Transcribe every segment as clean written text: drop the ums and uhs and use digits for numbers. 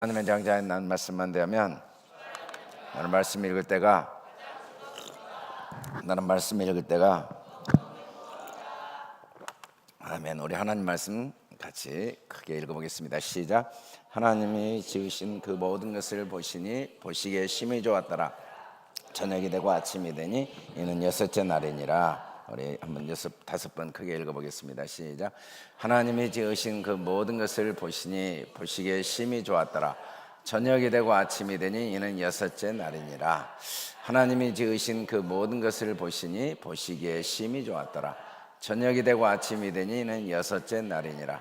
하나님의 장자에 난 말씀만 되면 나는 말씀 읽을 때가 아멘. 우리 하나님 말씀 같이 크게 읽어보겠습니다. 시작. 하나님이 지으신 그 모든 것을 보시니 보시기에 심히 좋았더라. 저녁이 되고 아침이 되니 이는 여섯째 날이니라. 우리 한번 다섯 번 크게 읽어보겠습니다. 시작. 하나님이 지으신 그 모든 것을 보시니 보시기에 심히 좋았더라. 저녁이 되고 아침이 되니 이는 여섯째 날이니라. 하나님이 지으신 그 모든 것을 보시니 보시기에 심히 좋았더라. 저녁이 되고 아침이 되니 이는 여섯째 날이니라.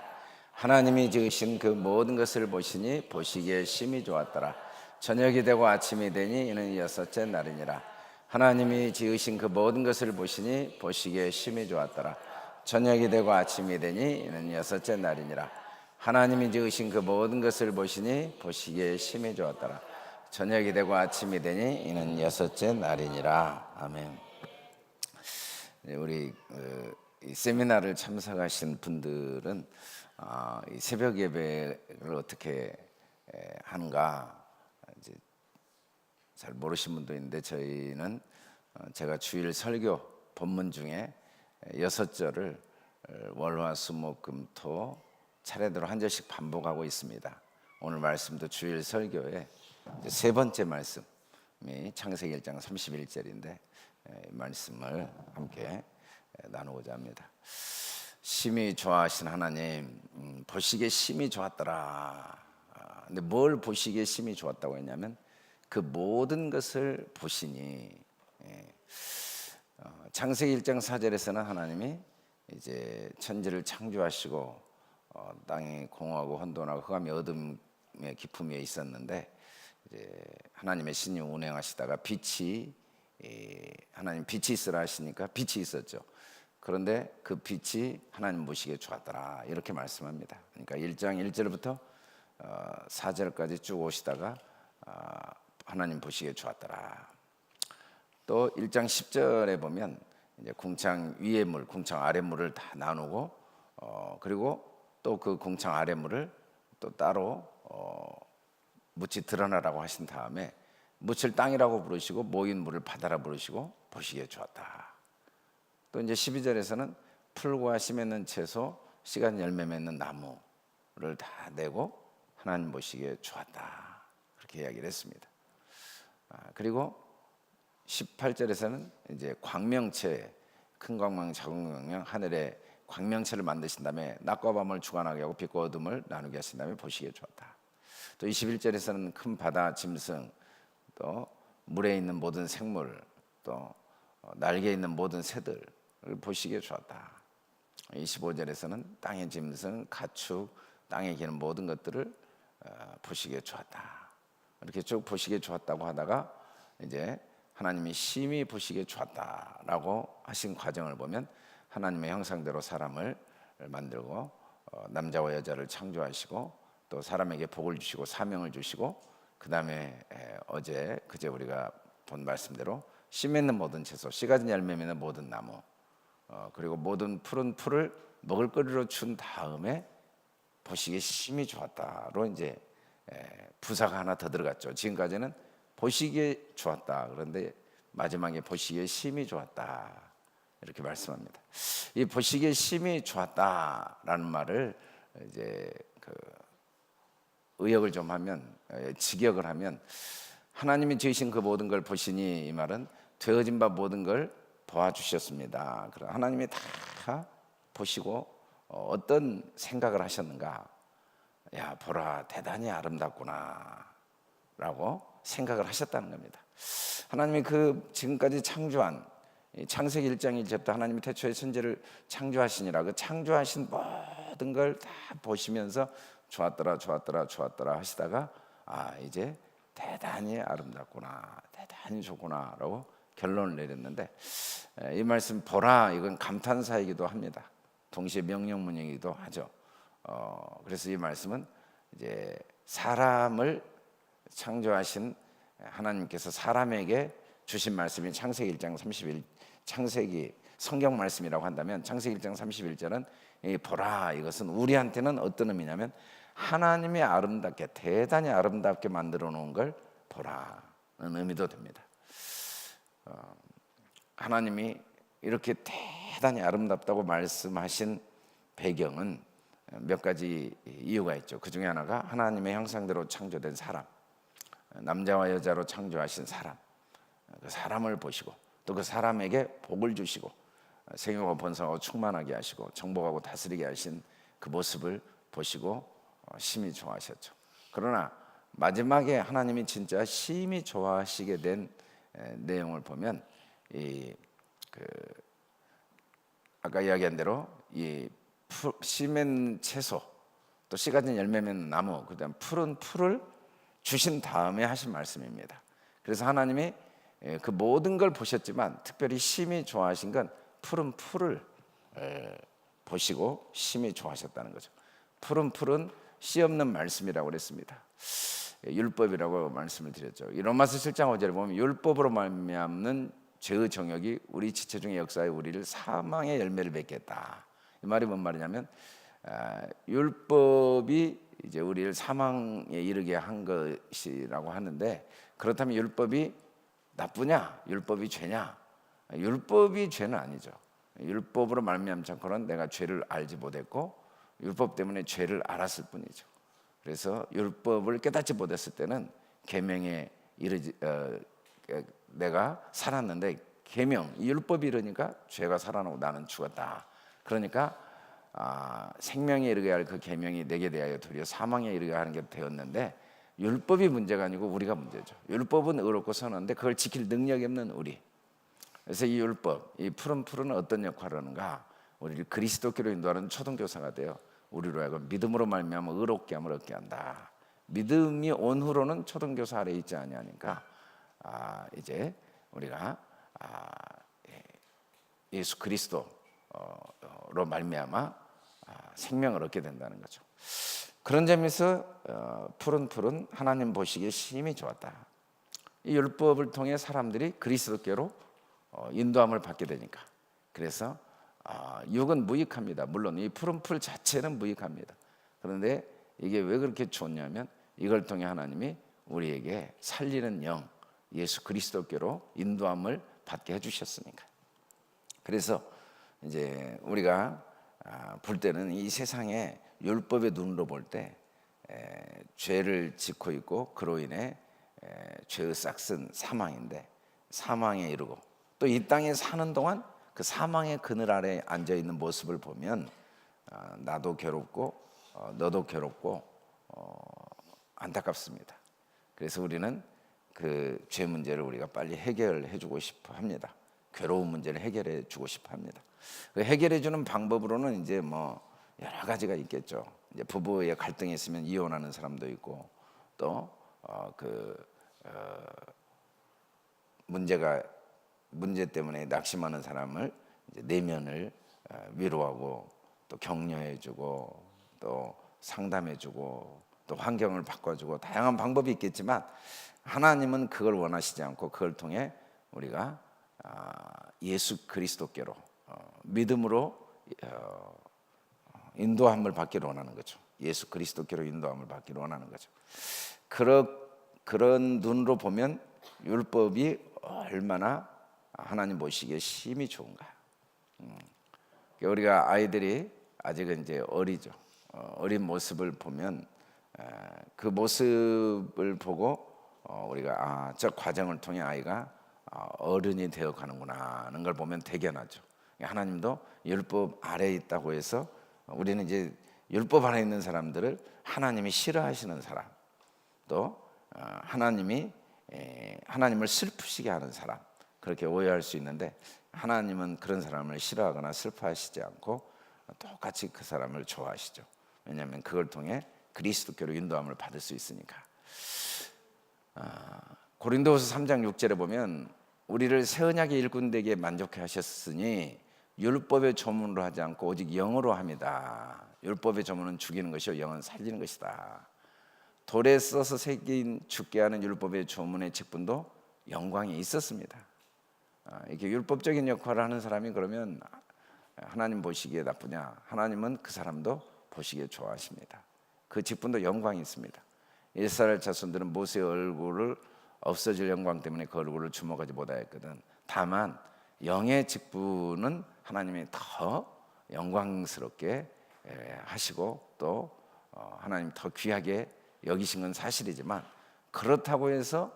하나님이 지으신 그 모든 것을 보시니 보시기에 심히 좋았더라. 저녁이 되고 아침이 되니 이는 여섯째 날이니라. 하나님이 지으신 그 모든 것을 보시니 보시기에 심히 좋았더라. 저녁이 되고 아침이 되니 이는 여섯째 날이니라. 하나님이 지으신 그 모든 것을 보시니 보시기에 심히 좋았더라. 저녁이 되고 아침이 되니 이는 여섯째 날이니라. 아멘. 우리 이 세미나를 참석하신 분들은 이 새벽 예배를 어떻게 하는가 이제 잘 모르신 분도 있는데, 저희는 제가 주일 설교 본문 중에 6절을 월화수목금토 차례대로 한 절씩 반복하고 있습니다. 오늘 말씀도 주일 설교의 이제 세 번째 말씀이 창세기 1장 31절인데 이 말씀을 함께 나누고자 합니다. 심히 좋아하신 하나님, 보시기에 심히 좋았더라. 근데 뭘 보시기에 심히 좋았다고 했냐면 그 모든 것을 보시니. 창세기 1장 4절에서는 하나님이 이제 천지를 창조하시고 땅이 공허하고 혼돈하고 흑암이 어둠의 깊음 위에 있었는데, 이제 하나님의 신이 운행하시다가 하나님 빛이 있으라 하시니까 빛이 있었죠. 그런데 그 빛이 하나님 보시기에 좋았더라, 이렇게 말씀합니다. 그러니까 1장 1절부터 4절까지 쭉 오시다가 하나님 보시기에 좋았더라. 또 1장 10절에 보면 이제 궁창 위의 물, 궁창 아래 물을 다 나누고 그리고 또 그 궁창 아래 물을 또 따로 묻이 드러나라고 하신 다음에 묻을 땅이라고 부르시고 모인 물을 바다라 부르시고 보시기에 좋았다. 또 이제 12절에서는 풀과 씨 맺는 채소, 씨가 열매 맺는 나무를 다 내고 하나님 보시기에 좋았다, 그렇게 이야기를 했습니다. 그리고 18절에서는 이제 광명체, 큰 광명, 작은 광명, 하늘에 광명체를 만드신 다음에 낮과 밤을 주관하게 하고 빛과 어둠을 나누게 하신 다음에 보시기에 좋았다. 또 21절에서는 큰 바다 짐승, 또 물에 있는 모든 생물, 또 날개에 있는 모든 새들을 보시기에 좋았다. 25절에서는 땅의 짐승, 가축, 땅에 기는 모든 것들을 보시기에 좋았다. 이렇게 쭉 보시기에 좋았다고 하다가 이제 하나님이 심히 보시기에 좋았다라고 하신 과정을 보면 하나님의 형상대로 사람을 만들고 남자와 여자를 창조하시고 또 사람에게 복을 주시고 사명을 주시고, 그 다음에 그제 우리가 본 말씀대로 씨 맺는 모든 채소, 씨 가진 열매 맺는 모든 나무, 그리고 모든 푸른 풀을 먹을거리로 준 다음에 보시기에 심히 좋았다로 이제 부사가 하나 더 들어갔죠. 지금까지는 보시기에 좋았다, 그런데 마지막에 보시기에 심히 좋았다, 이렇게 말씀합니다. 이 보시기에 심히 좋았다라는 말을 이제 의역을 좀 하면, 직역을 하면, 하나님이 지으신 그 모든 걸 보시니, 이 말은 되어진 바 모든 걸 보아주셨습니다. 그럼 하나님이 다 보시고 어떤 생각을 하셨는가? 야, 보라, 대단히 아름답구나 라고 생각을 하셨다는 겁니다. 하나님이 그 지금까지 창조한 창세기 1장 1절부터 하나님이 태초에 천지를 창조하시니라, 그 창조하신 모든 걸 다 보시면서 좋았더라 좋았더라 좋았더라 하시다가 이제 대단히 아름답구나, 대단히 좋구나 라고 결론을 내렸는데, 이 말씀 보라, 이건 감탄사이기도 합니다. 동시에 명령문이기도 하죠. 그래서 이 말씀은 이제 사람을 창조하신 하나님께서 사람에게 주신 말씀이 창세기 1장 31, 창세기 성경 말씀이라고 한다면 창세기 1장 31절은 보라, 이것은 우리한테는 어떤 의미냐면 하나님이 아름답게, 대단히 아름답게 만들어 놓은 걸 보라는 의미도 됩니다. 하나님이 이렇게 대단히 아름답다고 말씀하신 배경은 몇 가지 이유가 있죠. 그 중에 하나가 하나님의 형상대로 창조된 사람, 남자와 여자로 창조하신 사람, 그 사람을 보시고 또 그 사람에게 복을 주시고 생육하고 번성하고 충만하게 하시고 정복하고 다스리게 하신 그 모습을 보시고 심히 좋아하셨죠. 그러나 마지막에 하나님이 진짜 심히 좋아하시게 된 내용을 보면 아까 이야기한 대로 씨 맺는 채소, 또 씨 가진 열매 맺는 나무, 그다음 푸른 풀을 주신 다음에 하신 말씀입니다. 그래서 하나님이 그 모든 걸 보셨지만 특별히 심히 좋아하신 건 푸른 풀을 보시고 심히 좋아하셨다는 거죠. 푸른 풀은 씨 없는 말씀이라고 그랬습니다. 율법이라고 말씀을 드렸죠. 이 로마서 7장 5절에 보면 율법으로 말미암는 죄의 정욕이 우리 지체 중에 역사에 우리를 사망의 열매를 맺게 했다. 이 말이 뭔 말이냐면 율법이 이제 우리를 사망에 이르게 한 것이라고 하는데, 그렇다면 율법이 나쁘냐? 율법이 죄냐? 율법이 죄는 아니죠. 율법으로 말미암지 않고는 내가 죄를 알지 못했고 율법 때문에 죄를 알았을 뿐이죠. 그래서 율법을 깨닫지 못했을 때는 계명에 이르지 내가 살았는데 계명, 이 율법이 이르니까 죄가 살아나고 나는 죽었다. 그러니까 생명에 이르게 할 그 계명이 내게 대하여 도리어 사망에 이르게 하는 게 되었는데, 율법이 문제가 아니고 우리가 문제죠. 율법은 의롭고 선한데 그걸 지킬 능력이 없는 우리. 그래서 이 율법, 이 푸른 풀은 어떤 역할을 하는가? 우리를 그리스도께로 인도하는 초등교사가 되어 우리로 하여금 믿음으로 말미암아 의롭게 함을 얻게 한다. 믿음이 온 후로는 초등교사 아래 있지 아니하니까 이제 우리가 예수 그리스도로 말미암아 생명을 얻게 된다는 거죠. 그런 점에서 푸른 풀은 하나님 보시기에 심히 좋았다. 이 율법을 통해 사람들이 그리스도께로 인도함을 받게 되니까. 그래서 육은 무익합니다. 물론 이 푸른 풀 자체는 무익합니다. 그런데 이게 왜 그렇게 좋냐면 이걸 통해 하나님이 우리에게 살리는 영, 예수 그리스도께로 인도함을 받게 해주셨으니까. 그래서 이제 우리가 볼 때는 이 세상에 율법의 눈으로 볼 때 죄를 짓고 있고 그로 인해 죄의 싹은 사망인데, 사망에 이르고 또 이 땅에 사는 동안 그 사망의 그늘 아래 앉아 있는 모습을 보면 나도 괴롭고 너도 괴롭고 안타깝습니다. 그래서 우리는 그 죄 문제를 우리가 빨리 해결해 주고 싶어 합니다. 괴로운 문제를 해결해 주고 싶어 합니다. 그 해결해 주는 방법으로는 이제 뭐 여러 가지가 있겠죠. 이제 부부의 갈등이 있으면 이혼하는 사람도 있고, 또 문제 때문에 낙심하는 사람을 이제 내면을 위로하고 또 격려해주고 또 상담해주고 또 환경을 바꿔주고 다양한 방법이 있겠지만, 하나님은 그걸 원하시지 않고 그걸 통해 우리가 예수 그리스도께로 믿음으로 인도함을 받기를 원하는 거죠. 예수 그리스도께로 인도함을 받기를 원하는 거죠. 그런 눈으로 보면 율법이 얼마나 하나님 보시기에 심히 좋은가. 우리가 아이들이 아직은 이제 어리죠. 어린 모습을 보면 그 모습을 보고 우리가 저 과정을 통해 아이가 어른이 되어 가는구나 하는 걸 보면 대견하죠. 하나님도 율법 아래에 있다고 해서 우리는 이제 율법 아래에 있는 사람들을 하나님이 싫어하시는 사람, 또 하나님을 슬프시게 하는 사람, 그렇게 오해할 수 있는데, 하나님은 그런 사람을 싫어하거나 슬퍼하시지 않고 똑같이 그 사람을 좋아하시죠. 왜냐하면 그걸 통해 그리스도께로 인도함을 받을 수 있으니까. 고린도후서 3장 6절에 보면 우리를 새 언약의 일꾼 되게 만족해 하셨으니 율법의 조문으로 하지 않고 오직 영으로 합니다. 율법의 조문은 죽이는 것이요 영은 살리는 것이다. 돌에 써서 새긴 죽게 하는 율법의 조문의 직분도 영광이 있었습니다. 이렇게 율법적인 역할을 하는 사람이 그러면 하나님 보시기에 나쁘냐? 하나님은 그 사람도 보시기에 좋아하십니다. 그 직분도 영광이 있습니다. 이스라엘 자손들은 모세의 얼굴을 없어질 영광 때문에 그 얼굴을 주목하지 못하였거든. 다만 영의 직분은 하나님이 더 영광스럽게 하시고 또 하나님 더 귀하게 여기신 건 사실이지만, 그렇다고 해서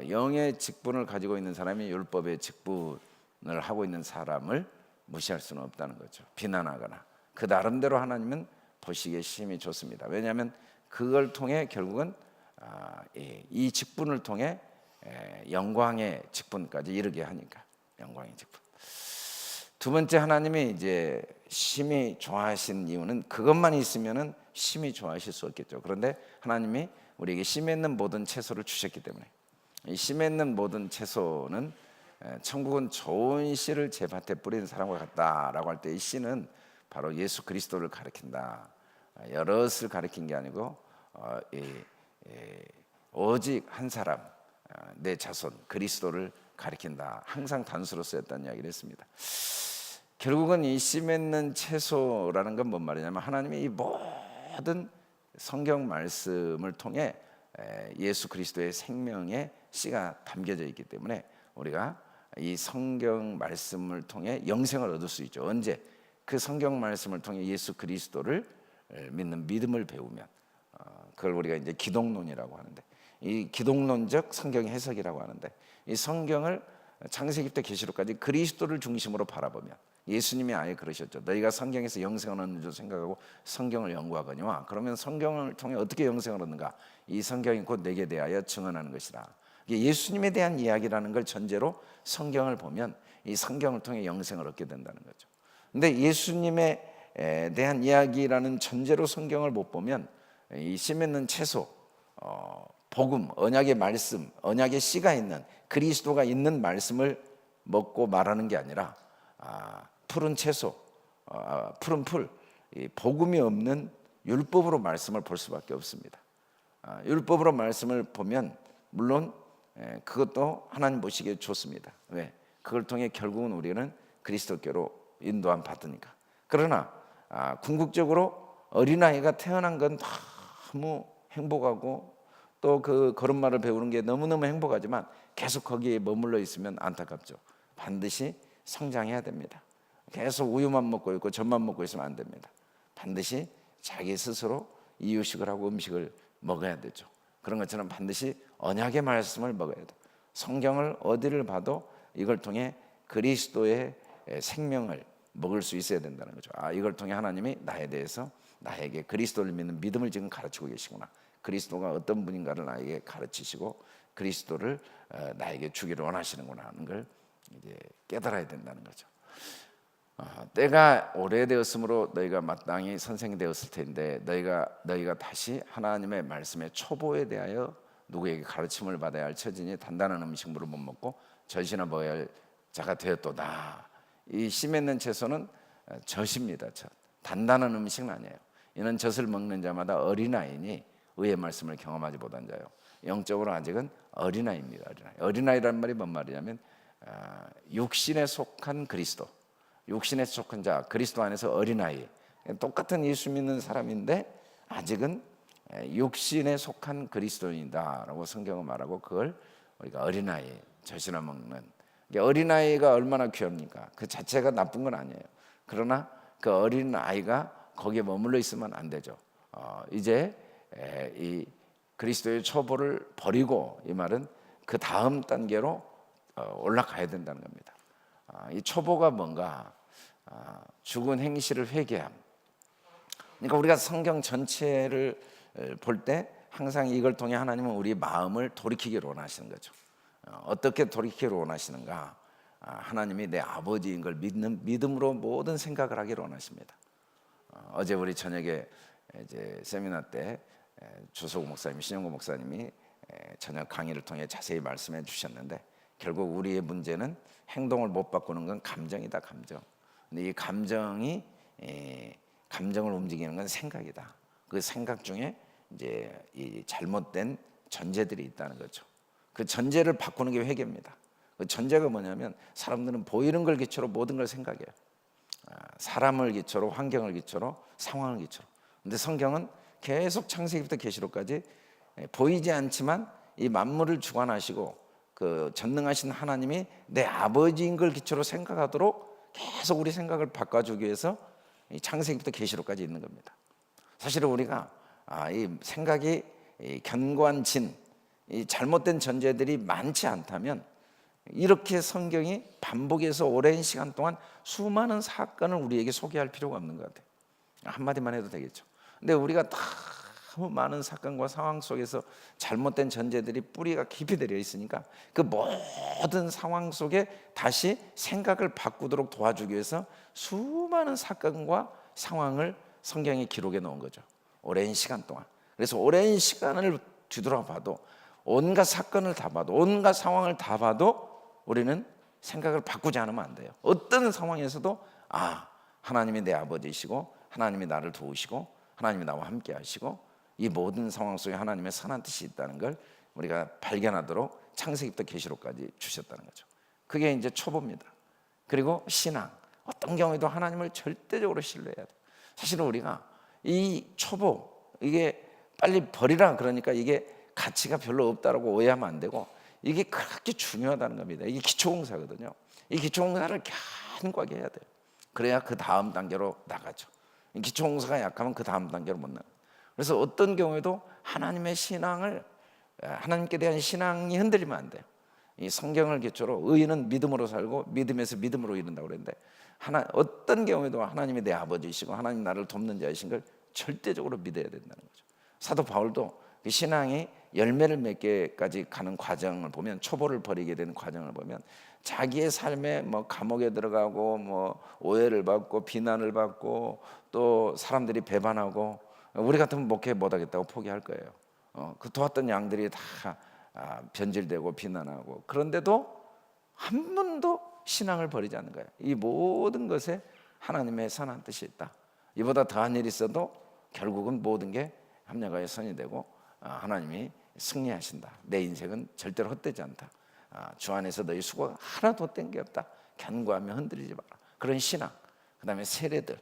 영의 직분을 가지고 있는 사람이 율법의 직분을 하고 있는 사람을 무시할 수는 없다는 거죠. 비난하거나. 그 나름대로 하나님은 보시기에 심히 좋습니다. 왜냐하면 그걸 통해 결국은 이 직분을 통해 영광의 직분까지 이르게 하니까. 영광의 직분. 두 번째, 하나님이 이제 심히 좋아하신 이유는 그것만 있으면은 심히 좋아하실 수 없겠죠. 그런데 하나님이 우리에게 씨 맺는 모든 채소를 주셨기 때문에, 이 씨 맺는 모든 채소는 천국은 좋은 씨를 제 밭에 뿌리는 사람과 같다라고 할 때, 이 씨는 바로 예수 그리스도를 가리킨다. 여럿을 가리킨 게 아니고 오직 한 사람, 내 자손 그리스도를 가리킨다. 항상 단수로 쓰였다는 이야기를 했습니다. 결국은 이 씨 맺는 채소라는 건 뭔 말이냐면, 하나님이 이 모든 성경 말씀을 통해 예수 그리스도의 생명의 씨가 담겨져 있기 때문에 우리가 이 성경 말씀을 통해 영생을 얻을 수 있죠. 언제? 그 성경 말씀을 통해 예수 그리스도를 믿는 믿음을 배우면, 그걸 우리가 이제 기독론이라고 하는데, 이 기독론적 성경 해석이라고 하는데, 이 성경을 창세기부터 계시록까지 그리스도를 중심으로 바라보면, 예수님이 아예 그러셨죠. 너희가 성경에서 영생을 얻는 줄 생각하고 성경을 연구하거니와. 그러면 성경을 통해 어떻게 영생을 얻는가? 이 성경이 곧 내게 대하여 증언하는 것이라. 예수님에 대한 이야기라는 걸 전제로 성경을 보면 이 성경을 통해 영생을 얻게 된다는 거죠. 근데 예수님에 대한 이야기라는 전제로 성경을 못 보면 이 씨 맺는 채소, 복음, 언약의 말씀, 언약의 씨가 있는 그리스도가 있는 말씀을 먹고 말하는 게 아니라 푸른 채소, 푸른 풀, 복음이 없는 율법으로 말씀을 볼 수밖에 없습니다. 율법으로 말씀을 보면 물론 그것도 하나님 보시기에 좋습니다. 왜? 그걸 통해 결국은 우리는 그리스도께로 인도함 받으니까. 그러나 궁극적으로 어린아이가 태어난 건 너무 행복하고 또 그 걸음마를 배우는 게 너무너무 행복하지만 계속 거기에 머물러 있으면 안타깝죠. 반드시 성장해야 됩니다. 계속 우유만 먹고 있고 젖만 먹고 있으면 안 됩니다. 반드시 자기 스스로 이유식을 하고 음식을 먹어야 되죠. 그런 것처럼 반드시 언약의 말씀을 먹어야 돼요. 성경을 어디를 봐도 이걸 통해 그리스도의 생명을 먹을 수 있어야 된다는 거죠. 이걸 통해 하나님이 나에 대해서, 나에게 그리스도를 믿는 믿음을 지금 가르치고 계시구나. 그리스도가 어떤 분인가를 나에게 가르치시고 그리스도를 나에게 주기를 원하시는구나 하는 걸 이제 깨달아야 된다는 거죠. 때가 오래되었으므로 너희가 마땅히 선생이 되었을 텐데, 너희가 다시 하나님의 말씀의 초보에 대하여 누구에게 가르침을 받아야 할 처지니 단단한 음식물을 못 먹고 젖이나 먹어야 할 자가 되었도다. 이 씨 맺는 채소는 젖입니다. 젖. 단단한 음식은 아니에요. 이는 젖을 먹는 자마다 어린아이니 의의 말씀을 경험하지 못한 자요. 영적으로 아직은 어린아이입니다. 어린아이라는 말이 뭔 말이냐면 육신에 속한 그리스도, 육신에 속한 자, 그리스도 안에서 어린아이, 똑같은 예수 믿는 사람인데 아직은 육신에 속한 그리스도인이다라고 성경은 말하고, 그걸 우리가 어린아이, 젖이나 먹는, 어린아이가 얼마나 귀합니까? 그 자체가 나쁜 건 아니에요. 그러나 그 어린아이가 거기에 머물러 있으면 안 되죠. 이제 이 그리스도의 초보를 버리고, 이 말은 그 다음 단계로 올라가야 된다는 겁니다. 이 초보가 뭔가? 죽은 행실을 회개함. 그러니까 우리가 성경 전체를 볼 때 항상 이걸 통해 하나님은 우리 마음을 돌이키기를 원하시는 거죠. 어떻게 돌이키기를 원하시는가? 하나님이 내 아버지인 걸 믿는 믿음으로 모든 생각을 하기를 원하십니다. 어제 우리 저녁에 이제 세미나 때 조소구 목사님, 신영구 목사님이 저녁 강의를 통해 자세히 말씀해 주셨는데, 결국 우리의 문제는 행동을 못 바꾸는 건 감정이다, 감정. 근데 이 감정을 움직이는 건 생각이다. 그 생각 중에 이제 이 잘못된 전제들이 있다는 거죠. 그 전제를 바꾸는 게 회개입니다. 그 전제가 뭐냐면, 사람들은 보이는 걸 기초로 모든 걸 생각해요. 사람을 기초로, 환경을 기초로, 상황을 기초로. 근데 성경은 계속 창세기부터 계시록까지 보이지 않지만 이 만물을 주관하시고 그 전능하신 하나님이 내 아버지인 걸 기초로 생각하도록 계속 우리 생각을 바꿔주기 위해서 이 창세기부터 계시록까지 있는 겁니다. 사실은 우리가 이 생각이 견고한 이 잘못된 전제들이 많지 않다면 이렇게 성경이 반복해서 오랜 시간 동안 수많은 사건을 우리에게 소개할 필요가 없는 것 같아요. 한마디만 해도 되겠죠. 근데 우리가 너무 많은 사건과 상황 속에서 잘못된 전제들이 뿌리가 깊이 들어 있으니까 그 모든 상황 속에 다시 생각을 바꾸도록 도와주기 위해서 수많은 사건과 상황을 성경에 기록해 놓은 거죠. 오랜 시간 동안. 그래서 오랜 시간을 뒤돌아봐도 온갖 사건을 다 봐도 온갖 상황을 다 봐도 우리는 생각을 바꾸지 않으면 안 돼요. 어떤 상황에서도 하나님이 내 아버지이시고 하나님이 나를 도우시고 하나님이 나와 함께 하시고 이 모든 상황 속에 하나님의 선한 뜻이 있다는 걸 우리가 발견하도록 창세기부터 계시록까지 주셨다는 거죠. 그게 이제 초보입니다. 그리고 신앙, 어떤 경우에도 하나님을 절대적으로 신뢰해야 돼요. 사실은 우리가 이 초보, 이게 빨리 버리라 그러니까 이게 가치가 별로 없다라고 오해하면 안 되고 이게 그렇게 중요하다는 겁니다. 이게 기초공사거든요. 이 기초공사를 견고하게 해야 돼요. 그래야 그 다음 단계로 나가죠. 기초공사가 약하면 그 다음 단계로 못 나가요. 그래서 어떤 경우에도 하나님의 신앙을, 하나님께 대한 신앙이 흔들리면 안 돼요. 이 성경을 기초로 의인은 믿음으로 살고 믿음에서 믿음으로 이른다고 그랬는데 어떤 경우에도 하나님이 내 아버지이시고 하나님 나를 돕는 자이신 걸 절대적으로 믿어야 된다는 거죠. 사도 바울도 그 신앙이 열매를 맺게까지 가는 과정을 보면, 초보를 버리게 되는 과정을 보면 자기의 삶에 뭐 감옥에 들어가고 뭐 오해를 받고 비난을 받고 또 사람들이 배반하고 우리 같으면 목회 못하겠다고 포기할 거예요. 그 도왔던 양들이 다 변질되고 비난하고, 그런데도 한 번도 신앙을 버리지 않는 거예요. 이 모든 것에 하나님의 선한 뜻이 있다. 이보다 더한 일이 있어도 결국은 모든 게 합력하여 선이 되고 하나님이 승리하신다. 내 인생은 절대로 헛되지 않다. 주 안에서 너희 수고가 하나도 헛된 게 없다. 견고하며 흔들리지 마라. 그런 신앙, 그 다음에 세례들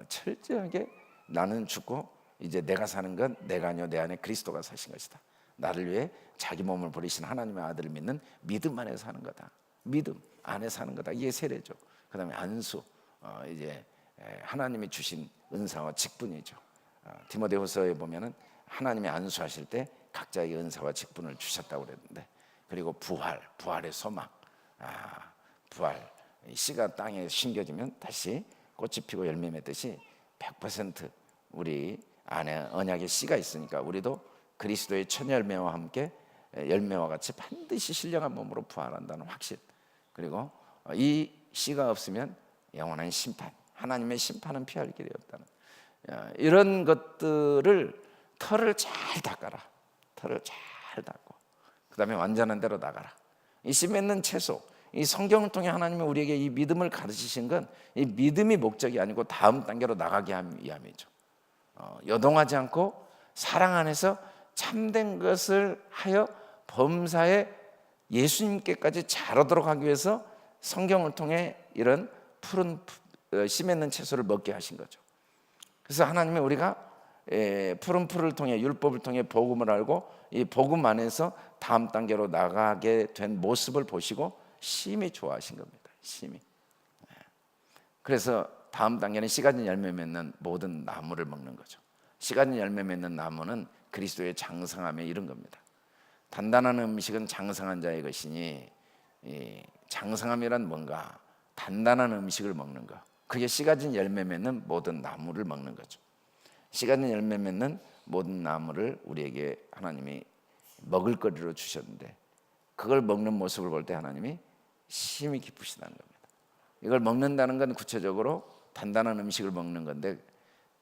철저하게 나는 죽고 이제 내가 사는 건 내가 아니요 내 안에 그리스도가 사신 것이다. 나를 위해 자기 몸을 버리신 하나님의 아들을 믿는 믿음 안에 사는 거다. 믿음 안에 사는 거다. 이게 세례죠. 그 다음에 안수, 이제 하나님이 주신 은사와 직분이죠. 디모데후서에 보면은 하나님이 안수하실 때 각자에게 은사와 직분을 주셨다고 그랬는데, 그리고 부활의 소망, 부활, 씨가 땅에 심겨지면 다시 꽃이 피고 열매 맺듯이 100% 우리 안에 언약의 씨가 있으니까 우리도 그리스도의 첫 열매와 함께 열매와 같이 반드시 신령한 몸으로 부활한다는 확신, 그리고 이 씨가 없으면 영원한 심판, 하나님의 심판은 피할 길이 없다는 이런 것들을 털을 잘 닦아라. 털을 잘 닦고 그 다음에 완전한 대로 나가라. 이 씨 맺는 채소, 이 성경을 통해 하나님이 우리에게 이 믿음을 가르치신 건 이 믿음이 목적이 아니고 다음 단계로 나가게 위함이죠. 요동하지 않고 사랑 안에서 참된 것을 하여 범사에 예수님께까지 자라도록 하기 위해서 성경을 통해 이런 푸른 씨 맺는 채소를 먹게 하신 거죠. 그래서 하나님이 우리가 푸른 풀을 통해 율법을 통해 복음을 알고 이 복음 안에서 다음 단계로 나가게 된 모습을 보시고 심히 좋아하신 겁니다. 심히. 그래서 다음 단계는 씨 가진 열매 맺는 모든 나무를 먹는 거죠. 씨 가진 열매 맺는 나무는 그리스도의 장성함에 이른 겁니다. 단단한 음식은 장성한 자의 것이니, 이 장성함이란 뭔가 단단한 음식을 먹는 거, 그게 씨 가진 열매 맺는 모든 나무를 먹는 거죠. 씨 가진 열매 맺는 모든 나무를 우리에게 하나님이 먹을거리로 주셨는데, 그걸 먹는 모습을 볼 때 하나님이 심히 기쁘시다는 겁니다. 이걸 먹는다는 건 구체적으로 단단한 음식을 먹는 건데,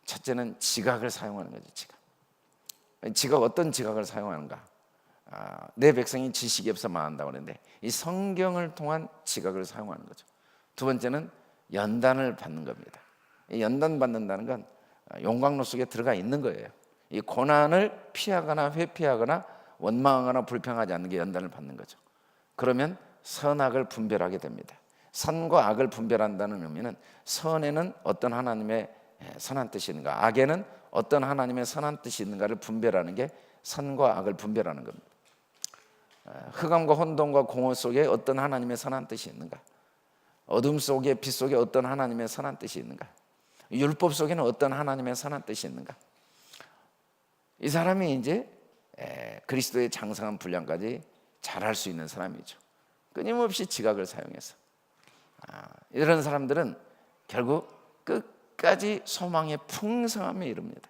첫째는 지각을 사용하는 거죠. 지각, 어떤 지각을 사용하는가? 내 백성이 지식이 없어 망한다고 하는데 이 성경을 통한 지각을 사용하는 거죠. 두 번째는 연단을 받는 겁니다. 이 연단 받는다는 건 용광로 속에 들어가 있는 거예요. 이 고난을 피하거나 회피하거나 원망하거나 불평하지 않는 게 연단을 받는 거죠. 그러면 선악을 분별하게 됩니다. 선과 악을 분별한다는 의미는 선에는 어떤 하나님의 선한 뜻이 있는가, 악에는 어떤 하나님의 선한 뜻이 있는가를 분별하는 게 선과 악을 분별하는 겁니다. 흑암과 혼돈과 공허 속에 어떤 하나님의 선한 뜻이 있는가, 어둠 속에 빛 속에 어떤 하나님의 선한 뜻이 있는가, 율법 속에는 어떤 하나님의 선한 뜻이 있는가. 이 사람이 이제 그리스도의 장성한 분량까지 잘할 수 있는 사람이죠. 끊임없이 지각을 사용해서 이런 사람들은 결국 끝까지 소망의 풍성함에 이릅니다.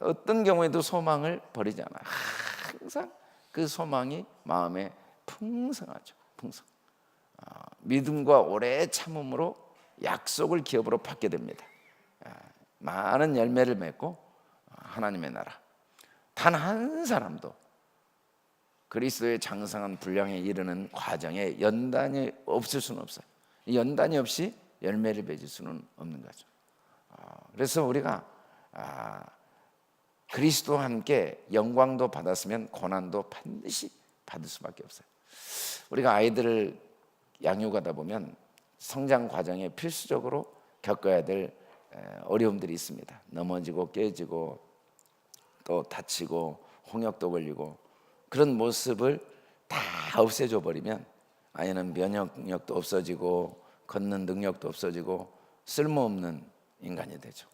어떤 경우에도 소망을 버리지 않아요. 항상 그 소망이 마음에 풍성하죠. 풍성. 믿음과 오래 참음으로 약속을 기업으로 받게 됩니다. 많은 열매를 맺고 하나님의 나라, 단 한 사람도 그리스도의 장성한 분량에 이르는 과정에 연단이 없을 수는 없어요. 연단이 없이 열매를 맺을 수는 없는 거죠. 그래서 우리가 그리스도와 함께 영광도 받았으면 고난도 반드시 받을 수밖에 없어요. 우리가 아이들을 양육하다 보면 성장 과정에 필수적으로 겪어야 될 어려움들이 있습니다. 넘어지고 깨지고 또 다치고 홍역도 걸리고, 그런 모습을 다 없애줘 버리면 아이는 면역력도 없어지고 걷는 능력도 없어지고 쓸모없는 인간이 되죠.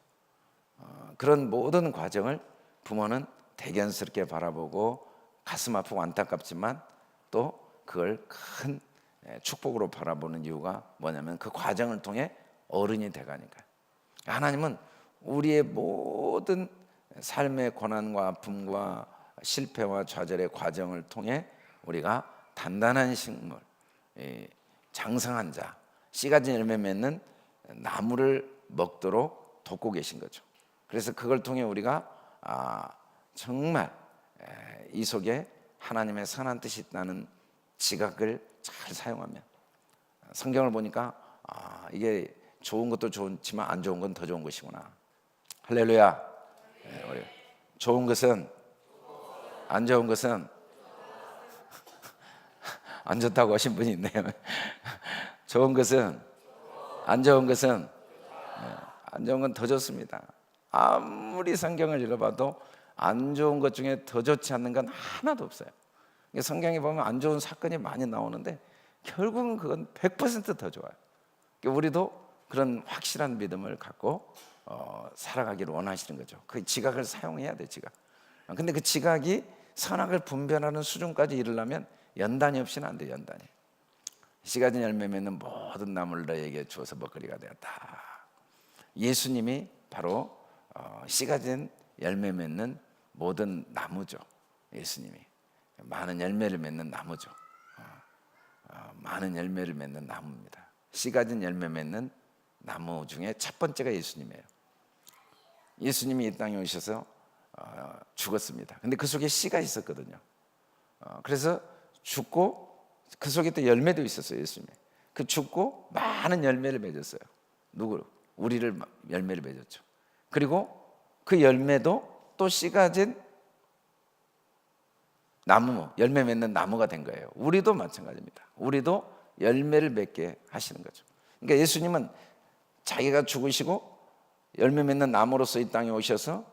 그런 모든 과정을 부모는 대견스럽게 바라보고 가슴 아프고 안타깝지만 또 그걸 큰 축복으로 바라보는 이유가 뭐냐면 그 과정을 통해 어른이 돼가니까요. 하나님은 우리의 모든 삶의 고난과 아픔과 실패와 좌절의 과정을 통해 우리가 단단한 식물, 장성한 자, 씨 가진 열매 맺는 나무를 먹도록 돕고 계신 거죠. 그래서 그걸 통해 우리가 정말 이 속에 하나님의 선한 뜻이 있다는 지각을 잘 사용하면, 성경을 보니까 이게 좋은 것도 좋지만 안 좋은 건 더 좋은 것이구나. 할렐루야. 우리 좋은 것은, 안 좋은 것은 안 좋다고 하신 분이 있네요. 좋은 것은, 안 좋은 것은, 안 좋은 건 더 좋습니다. 아무리 성경을 읽어봐도 안 좋은 것 중에 더 좋지 않는 건 하나도 없어요. 성경에 보면 안 좋은 사건이 많이 나오는데 결국은 그건 100% 더 좋아요. 우리도 그런 확실한 믿음을 갖고 살아가기를 원하시는 거죠. 그 지각을 사용해야 돼, 지각. 근데 그 지각이 선악을 분별하는 수준까지 이르려면 연단이 없이는 안 돼, 연단이. 씨 가진 열매 맺는 모든 나무를 너에게 주어서 먹거리가 되었다. 예수님이 바로 씨 가진 열매 맺는 모든 나무죠. 예수님이 많은 열매를 맺는 나무죠. 많은 열매를 맺는 나무입니다. 씨 가진 열매 맺는 나무 중에 첫 번째가 예수님이에요. 예수님이 이 땅에 오셔서 죽었습니다. 근데 그 속에 씨가 있었거든요. 그래서 죽고 그 속에 또 열매도 있었어요. 예수님이 그 죽고 많은 열매를 맺었어요. 누구? 우리를 열매를 맺었죠. 그리고 그 열매도 또 씨 가진 나무, 열매 맺는 나무가 된 거예요. 우리도 마찬가지입니다. 우리도 열매를 맺게 하시는 거죠. 그러니까 예수님은 자기가 죽으시고 열매 맺는 나무로서 이 땅에 오셔서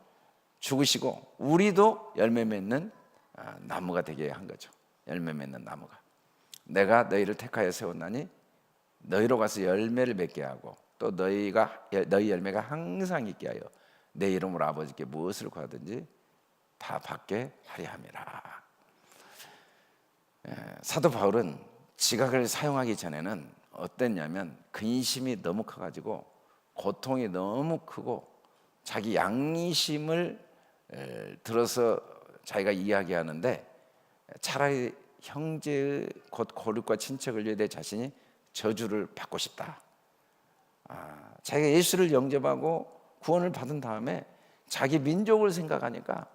죽으시고 우리도 열매 맺는 나무가 되게 한 거죠. 열매 맺는 나무가. 내가 너희를 택하여 세웠나니 너희로 가서 열매를 맺게 하고 또 너희 열매가 항상 있게 하여 내 이름으로 아버지께 무엇을 구하든지 다 받게 하려 함이라. 사도 바울은 지각을 사용하기 전에는 어땠냐면 근심이 너무 커가지고 고통이 너무 크고 자기 양심을 들어서 자기가 이야기하는데 차라리 형제의 곧 고륙과 친척을 위해 내 자신이 저주를 받고 싶다. 자기가 예수를 영접하고 구원을 받은 다음에 자기 민족을 생각하니까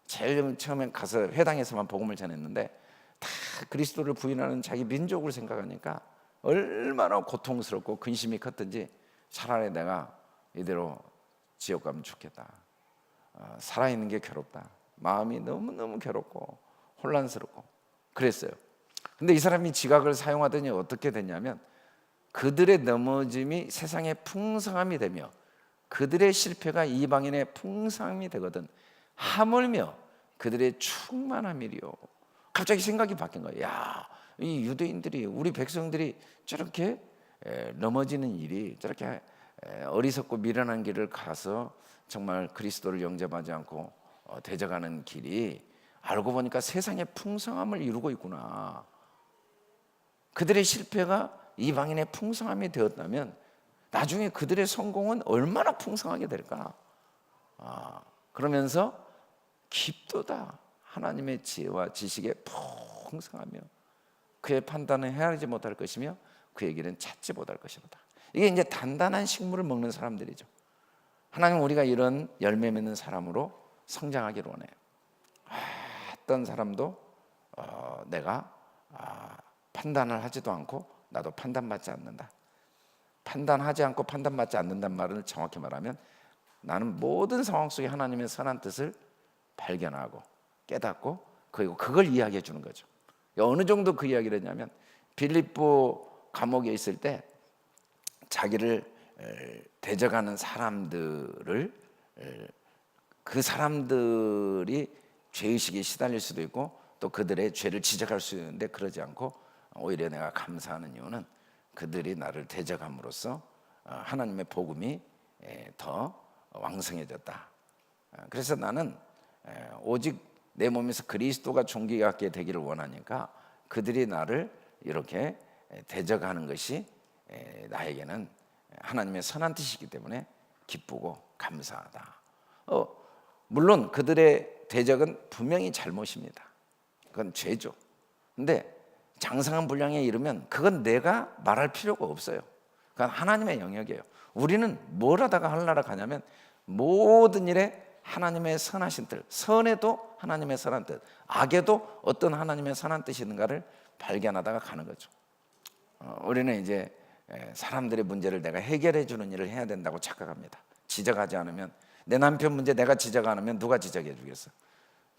제일 처음에 가서 회당에서만 복음을 전했는데 다 그리스도를 부인하는 자기 민족을 생각하니까 얼마나 고통스럽고 근심이 컸든지 차라리 내가 이대로 지옥 가면 죽겠다. 살아있는 게 괴롭다. 마음이 너무너무 괴롭고 혼란스럽고 그랬어요. 근데 이 사람이 지각을 사용하더니 어떻게 됐냐면 그들의 넘어짐이 세상의 풍성함이 되며 그들의 실패가 이방인의 풍성함이 되거든 하물며 그들의 충만함이리요. 갑자기 생각이 바뀐 거예요. 야, 이 유대인들이, 우리 백성들이 저렇게 넘어지는 일이, 저렇게 어리석고 미련한 길을 가서 정말 그리스도를 영접하지 않고 대적하는 길이 알고 보니까 세상의 풍성함을 이루고 있구나. 그들의 실패가 이방인의 풍성함이 되었다면 나중에 그들의 성공은 얼마나 풍성하게 될까? 그러면서 깊도다 하나님의 지혜와 지식에 풍성하며 그의 판단은 헤아리지 못할 것이며 그의 길은 찾지 못할 것이로다. 이게 이제 단단한 식물을 먹는 사람들이죠. 하나님, 우리가 이런 열매 맺는 사람으로 성장하기를 원해요. 어떤 사람도 내가 판단을 하지도 않고 나도 판단받지 않는다. 판단하지 않고 판단받지 않는다는 말을 정확히 말하면 나는 모든 상황 속에 하나님의 선한 뜻을 발견하고 깨닫고 그리고 그걸 이야기해 주는 거죠. 어느 정도 그 이야기를 했냐면 빌립보 감옥에 있을 때 자기를 대적하는 사람들을, 그 사람들이 죄의식에 시달릴 수도 있고 또 그들의 죄를 지적할 수 있는데 그러지 않고 오히려 내가 감사하는 이유는 그들이 나를 대적함으로써 하나님의 복음이 더 왕성해졌다. 그래서 나는 오직 내 몸에서 그리스도가 존귀하게 되기를 원하니까 그들이 나를 이렇게 대적하는 것이 나에게는 하나님의 선한 뜻이기 때문에 기쁘고 감사하다. 물론 그들의 대적은 분명히 잘못입니다. 그건 죄죠. 근데 장성한 분량에 이르면 그건 내가 말할 필요가 없어요. 그건 하나님의 영역이에요. 우리는 뭘 하다가 하늘나라 가냐면 모든 일에 하나님의 선하신 뜻, 선에도 하나님의 선한 뜻, 악에도 어떤 하나님의 선한 뜻이 있는가를 발견하다가 가는 거죠. 우리는 이제 사람들의 문제를 내가 해결해 주는 일을 해야 된다고 착각합니다. 지적하지 않으면, 내 남편 문제 내가 지적 안 하면 누가 지적해 주겠어?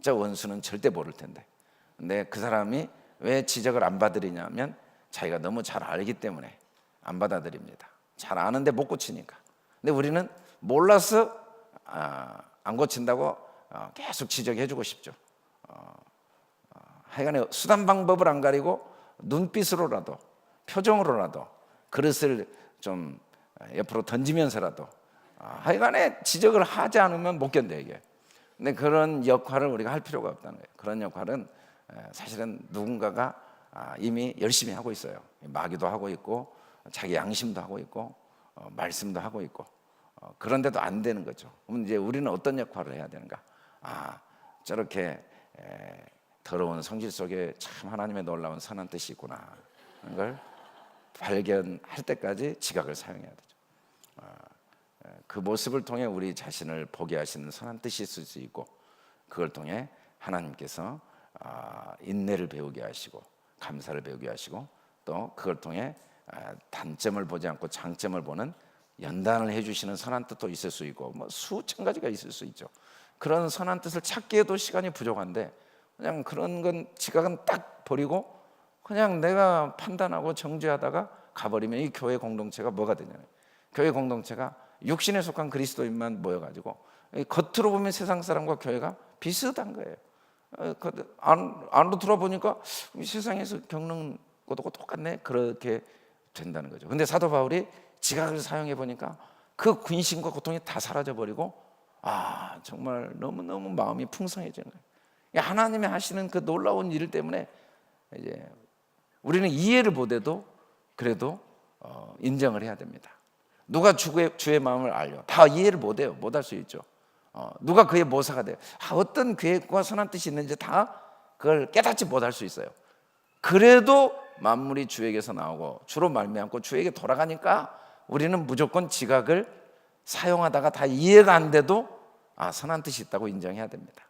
저 원수는 절대 모를 텐데. 근데 그 사람이 왜 지적을 안 받으리냐면 자기가 너무 잘 알기 때문에 안 받아들입니다. 잘 아는데 못 고치니까. 근데 우리는 몰라서 안 고친다고 계속 지적해 주고 싶죠. 하여간에 수단 방법을 안 가리고 눈빛으로라도 표정으로라도 그릇을 좀 옆으로 던지면서라도 하여간에 지적을 하지 않으면 못 견뎌요, 이게. 근데 그런 역할을 우리가 할 필요가 없다는 거예요. 그런 역할은 사실은 누군가가 이미 열심히 하고 있어요. 마귀도 하고 있고 자기 양심도 하고 있고 말씀도 하고 있고 그런데도 안 되는 거죠. 그럼 이제 우리는 어떤 역할을 해야 되는가? 저렇게 더러운 성질 속에 참 하나님의 놀라운 선한 뜻이 있구나. 그걸 발견할 때까지 지각을 사용해야 되죠. 그 모습을 통해 우리 자신을 보게 하시는 선한 뜻이 있을 수 있고 그걸 통해 하나님께서 인내를 배우게 하시고 감사를 배우게 하시고 또 그걸 통해 단점을 보지 않고 장점을 보는 연단을 해주시는 선한 뜻도 있을 수 있고 뭐 수천 가지가 있을 수 있죠. 그런 선한 뜻을 찾기에도 시간이 부족한데 그냥 그런 건 지각은 딱 버리고 그냥 내가 판단하고 정죄하다가 가버리면 이 교회 공동체가 뭐가 되냐면 교회 공동체가 육신에 속한 그리스도인만 모여가지고 겉으로 보면 세상 사람과 교회가 비슷한 거예요. 안으로 들어보니까 세상에서 겪는 것도 똑같네. 그렇게 된다는 거죠. 근데 사도 바울이 지각을 사용해 보니까 그 근심과 고통이 다 사라져 버리고 정말 너무너무 마음이 풍성해지는 거예요. 하나님이 하시는 그 놀라운 일 때문에 이제 우리는 이해를 못해도 그래도 인정을 해야 됩니다. 누가 주의 마음을 알려? 다 이해를 못해요. 못할 수 있죠. 누가 그의 모사가 돼요? 어떤 계획과 선한 뜻이 있는지 다 그걸 깨닫지 못할 수 있어요. 그래도 만물이 주에게서 나오고 주로 말미암고 주에게 돌아가니까 우리는 무조건 지각을 사용하다가 다 이해가 안 돼도 선한 뜻이 있다고 인정해야 됩니다.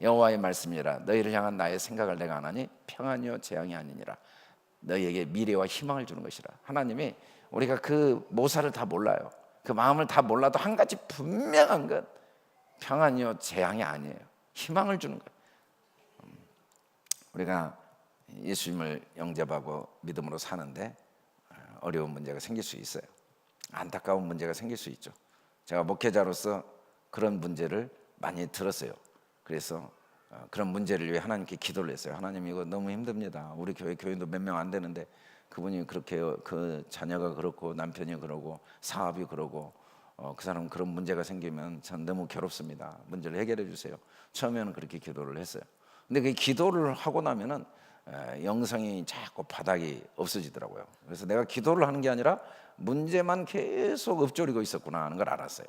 여호와의 말씀이라 너희를 향한 나의 생각을 내가 안 하니 평안이요 재앙이 아니니라. 너희에게 미래와 희망을 주는 것이라. 하나님이 우리가 그 모사를 다 몰라요. 그 마음을 다 몰라도 한 가지 분명한 것, 평안이요 재앙이 아니에요. 희망을 주는 거예요. 우리가 예수님을 영접하고 믿음으로 사는데 어려운 문제가 생길 수 있어요. 안타까운 문제가 생길 수 있죠. 제가 목회자로서 그런 문제를 많이 들었어요. 그래서 그런 문제를 위해 하나님께 기도를 했어요. 하나님, 이거 너무 힘듭니다. 우리 교인도 몇 명 안 되는데 그분이 그렇게, 그 자녀가 그렇고 남편이 그러고 사업이 그러고 그 사람 그런 문제가 생기면 전 너무 괴롭습니다. 문제를 해결해 주세요. 처음에는 그렇게 기도를 했어요. 근데 그 기도를 하고 나면은 영성이 자꾸 바닥이 없어지더라고요. 그래서 내가 기도를 하는 게 아니라 문제만 계속 읊조리고 있었구나 하는 걸 알았어요.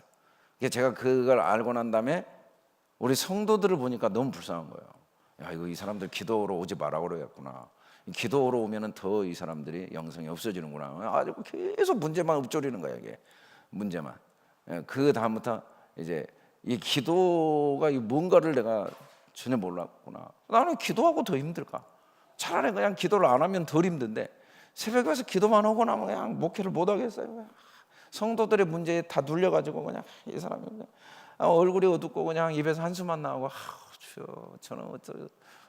제가 그걸 알고 난 다음에 우리 성도들을 보니까 너무 불쌍한 거예요. 야, 이거 이 사람들 기도로 오지 말라고 그러겠구나. 기도로 오면은 더 이 사람들이 영성이 없어지는구나. 아주 계속 문제만 읊조리는 거예요, 이게 문제만. 그 다음부터 이제 이 기도가 뭔가를 내가 전혀 몰랐구나. 나는 기도하고 더 힘들까? 차라리 그냥 기도를 안 하면 덜 힘든데 새벽에 와서 기도만 하고 나면 그냥 목회를 못 하겠어요. 성도들의 문제에 다 눌려가지고 그냥 이 사람이 그냥 얼굴이 어둡고 그냥 입에서 한숨만 나오고, 주여, 저는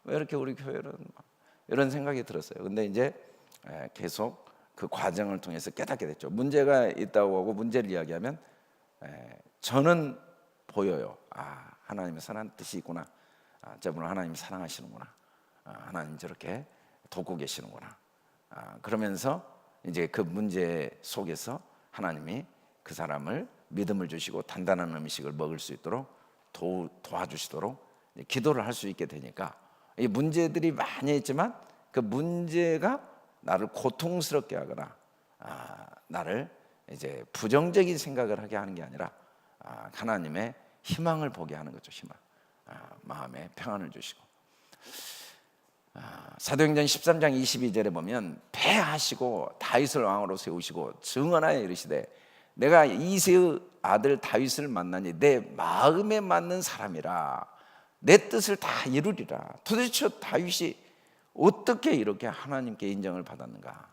왜 이렇게 우리 교회는, 이런 생각이 들었어요. 근데 이제 계속 그 과정을 통해서 깨닫게 됐죠. 문제가 있다고 하고 문제를 이야기하면 저는 보여요. 하나님의 선한 뜻이 있구나. 저분은 하나님 사랑하시는구나. 하나님 저렇게 돕고 계시는구나. 그러면서 이제 그 문제 속에서 하나님이 그 사람을 믿음을 주시고 단단한 음식을 먹을 수 있도록 도와주시도록 기도를 할 수 있게 되니까, 이 문제들이 많이 있지만 그 문제가 나를 고통스럽게 하거나 나를 이제 부정적인 생각을 하게 하는 게 아니라 하나님의 희망을 보게 하는 거죠. 희망. 마음에 평안을 주시고. 사도행전 13장 22절에 보면 패하시고 다윗을 왕으로 세우시고 증언하여 이르시되 내가 이새의 아들 다윗을 만나니 내 마음에 맞는 사람이라, 내 뜻을 다 이루리라. 도대체 다윗이 어떻게 이렇게 하나님께 인정을 받았는가?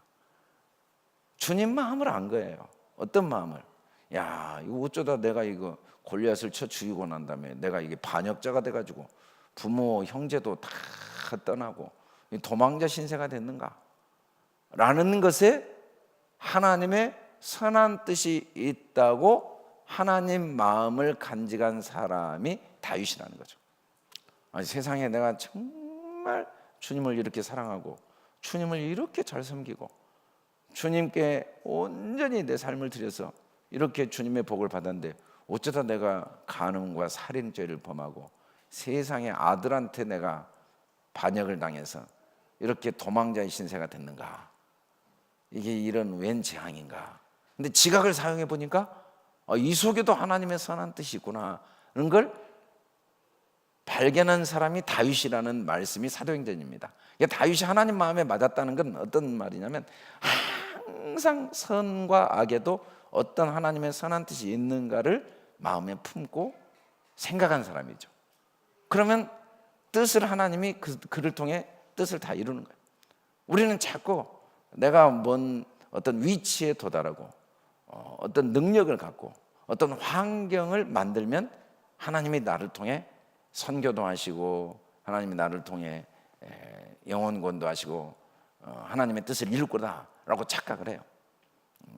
주님 마음을 안 거예요. 어떤 마음을? 야, 이거 어쩌다 내가 이거 골리앗을 쳐 죽이고 난 다음에 내가 이게 반역자가 돼가지고 부모 형제도 다 떠나고 도망자 신세가 됐는가? 라는 것에 하나님의 선한 뜻이 있다고 하나님 마음을 간직한 사람이 다윗이라는 거죠. 세상에 내가 정말 주님을 이렇게 사랑하고 주님을 이렇게 잘 섬기고 주님께 온전히 내 삶을 드려서 이렇게 주님의 복을 받았는데 어쩌다 내가 간음과 살인죄를 범하고 세상의 아들한테 내가 반역을 당해서 이렇게 도망자의 신세가 됐는가? 이게 이런 웬 재앙인가? 근데 지각을 사용해 보니까 이 속에도 하나님의 선한 뜻이 있구나 하는 걸 발견한 사람이 다윗이라는 말씀이 사도행전입니다. 다윗이 하나님 마음에 맞았다는 건 어떤 말이냐면 항상 선과 악에도 어떤 하나님의 선한 뜻이 있는가를 마음에 품고 생각한 사람이죠. 그러면 뜻을 하나님이 그를 통해 뜻을 다 이루는 거예요. 우리는 자꾸 내가 뭔 어떤 위치에 도달하고 어떤 능력을 갖고 어떤 환경을 만들면 하나님이 나를 통해 선교도 하시고 하나님이 나를 통해 영혼권도 하시고 하나님의 뜻을 이룰 거다라고 착각을 해요.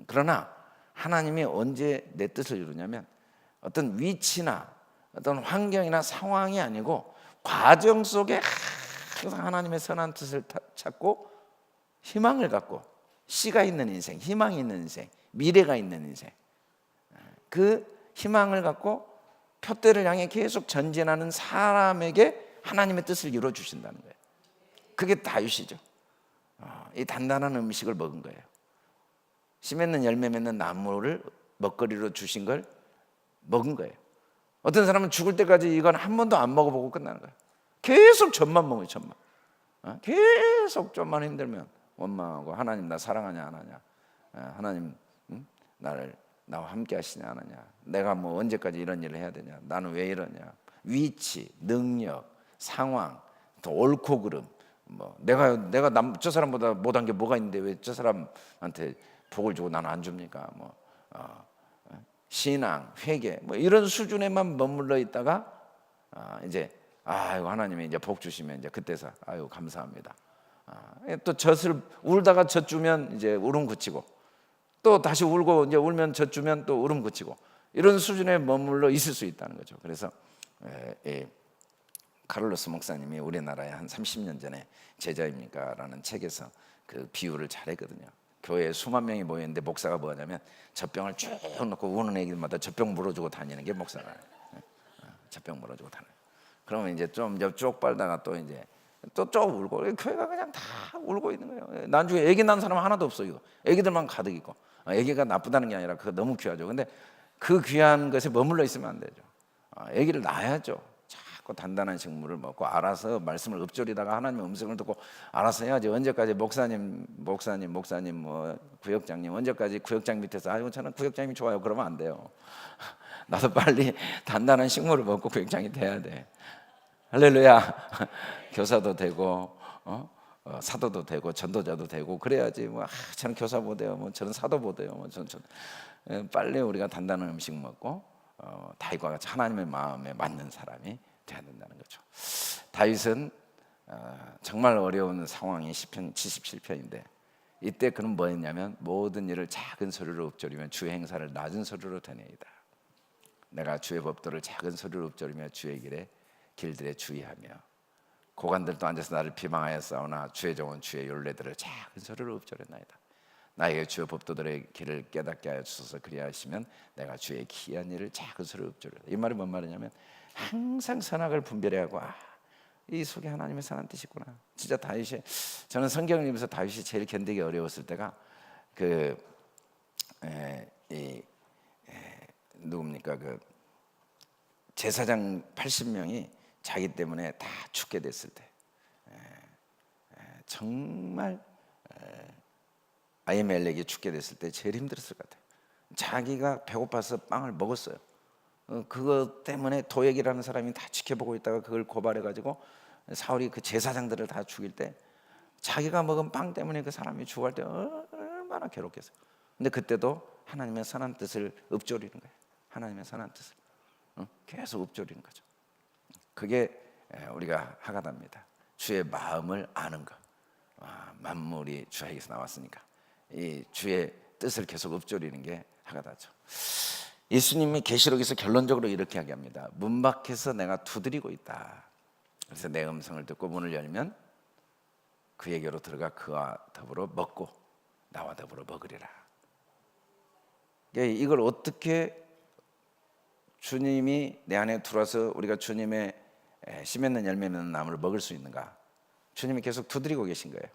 그러나 하나님이 언제 내 뜻을 이루냐면 어떤 위치나 어떤 환경이나 상황이 아니고 과정 속에 항상 하나님의 선한 뜻을 찾고 희망을 갖고 씨가 있는 인생, 희망이 있는 인생, 미래가 있는 인생, 그 희망을 갖고 표대를 향해 계속 전진하는 사람에게 하나님의 뜻을 이루어주신다는 거예요. 그게 다윗이죠. 이 단단한 음식을 먹은 거예요. 씨 맺는 열매 맺는 나무를 먹거리로 주신 걸 먹은 거예요. 어떤 사람은 죽을 때까지 이건 한 번도 안 먹어보고 끝나는 거예요. 계속 젖만 먹어요. 젖만. 계속 좀만 힘들면 원망하고 하나님 나 사랑하냐 안 하냐, 하나님 나와 함께 하시냐 안 하냐, 내가 뭐 언제까지 이런 일을 해야 되냐, 나는 왜 이러냐, 위치, 능력, 상황, 또 옳고 그름, 뭐 내가 저 사람보다 못한 게 뭐가 있는데 왜 저 사람한테 복을 주고 나는 안 줍니까? 뭐 신앙, 회개, 뭐 이런 수준에만 머물러 있다가 이제 아이고 하나님이 이제 복 주시면 이제 그때서 아이고 감사합니다. 또 젖을 울다가 젖 주면 이제 울음 그치고 또 다시 울고 이제 울면 젖 주면 또 울음 그치고 이런 수준에 머물러 있을 수 있다는 거죠. 그래서 카를로스 목사님이 우리나라에 한 30년 전에 제자입니까? 라는 책에서 그 비유를 잘했거든요. 교회에 수만 명이 모였는데 목사가 뭐 하냐면 젖병을 쭉 놓고 우는 애기들마다 젖병 물어주고 다니는 게 목사가. 젖병 물어주고 다녀요. 그러면 이제 좀 쭉 빨다가 또 이제 또 쭉 울고, 교회가 그냥 다 울고 있는 거예요. 나중에 애기 낳은 사람 하나도 없어요. 애기들만 가득 있고. 애기가 나쁘다는 게 아니라 그거 너무 귀하죠. 근데 그 귀한 것에 머물러 있으면 안 되죠. 애기를 낳아야죠. 자꾸 단단한 식물을 먹고 알아서 말씀을 읊조리다가 하나님의 음성을 듣고 알아서 해야지. 언제까지 목사님 뭐 구역장님 언제까지 구역장 밑에서 아이고 저는 구역장님이 좋아요 그러면 안 돼요. 나도 빨리 단단한 식물을 먹고 구역장이 돼야 돼. 할렐루야. 교사도 되고 사도도 되고 전도자도 되고 그래야지. 뭐 저는 교사 못해요, 뭐 저는 사도 못해요, 뭐 저는 빨리 우리가 단단한 음식 먹고 다윗과 같이 하나님의 마음에 맞는 사람이 돼야 된다는 거죠. 다윗은 정말 어려운 상황이 시편 77편인데 이때 그는 뭐 했냐면 모든 일을 작은 소리로 읊조리며 주의 행사를 낮은 소리로 되뇌이다. 내가 주의 법도를 작은 소리로 읊조리며 주의 길들에 주의하며 고관들도 앉아서 나를 비방하여 싸우나 주의 종은 주의 율례들을 작은 소리로 읊조렸나이다. 나에게 주의 법도들의 길을 깨닫게 하여 주소서. 그리하시면 내가 주의 기이한 일을 작은 소리로 읊조리리라. 이 말이 뭔 말이냐면 항상 선악을 분별하고 이 속에 하나님의 선한 뜻이 있구나. 진짜 다윗이, 저는 성경을 읽으면서 다윗이 제일 견디기 어려웠을 때가 누굽니까? 그 제사장 80명이 자기 때문에 다 죽게 됐을 때 정말 아히멜렉이 죽게 됐을 때 제일 힘들었을 것 같아요. 자기가 배고파서 빵을 먹었어요. 그것 때문에 도액이라는 사람이 다 지켜보고 있다가 그걸 고발해가지고 사울이 그 제사장들을 다 죽일 때 자기가 먹은 빵 때문에 그 사람이 죽을 때 얼마나 괴롭겠어요. 근데 그때도 하나님의 선한 뜻을 읊조리는 거예요. 하나님의 선한 뜻을 계속 읊조리는 거죠. 그게 우리가 하가다입니다. 주의 마음을 아는 것. 만물이 주에게서 나왔으니까 이 주의 뜻을 계속 읊조리는 게 하가다죠. 예수님이 계시록에서 결론적으로 이렇게 이야기합니다. 문 밖에서 내가 두드리고 있다. 그래서 내 음성을 듣고 문을 열면 그에게로 들어가 그와 더불어 먹고 나와 더불어 먹으리라. 이걸 어떻게 주님이 내 안에 들어와서 우리가 주님의 씨 맺는 열매 맺는 나무를 먹을 수 있는가? 주님이 계속 두드리고 계신 거예요.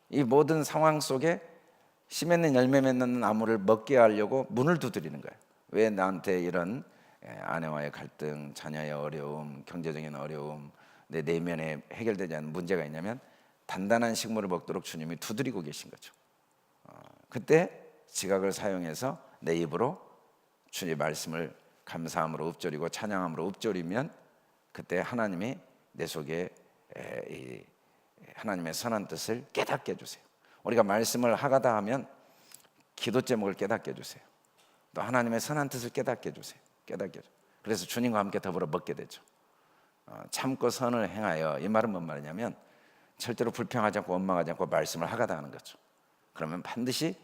이 모든 상황 속에 씨 맺는 열매 맺는 나무를 먹게 하려고 문을 두드리는 거예요. 왜 나한테 이런 아내와의 갈등, 자녀의 어려움, 경제적인 어려움, 내 내면에 해결되지 않는 문제가 있냐면 단단한 식물을 먹도록 주님이 두드리고 계신 거죠. 그때 지각을 사용해서 내 입으로 주님의 말씀을 감사함으로 읊조리고 찬양함으로 읊조리면 그때 하나님이 내 속에 하나님의 선한 뜻을 깨닫게 해주세요. 우리가 말씀을 하가다 하면 기도 제목을 깨닫게 해주세요. 또 하나님의 선한 뜻을 깨닫게 해주세요. 그래서 주님과 함께 더불어 먹게 되죠. 참고 선을 행하여, 이 말은 뭔 말이냐면 절대로 불평하지 않고 원망하지 않고 말씀을 하가다 하는 거죠. 그러면 반드시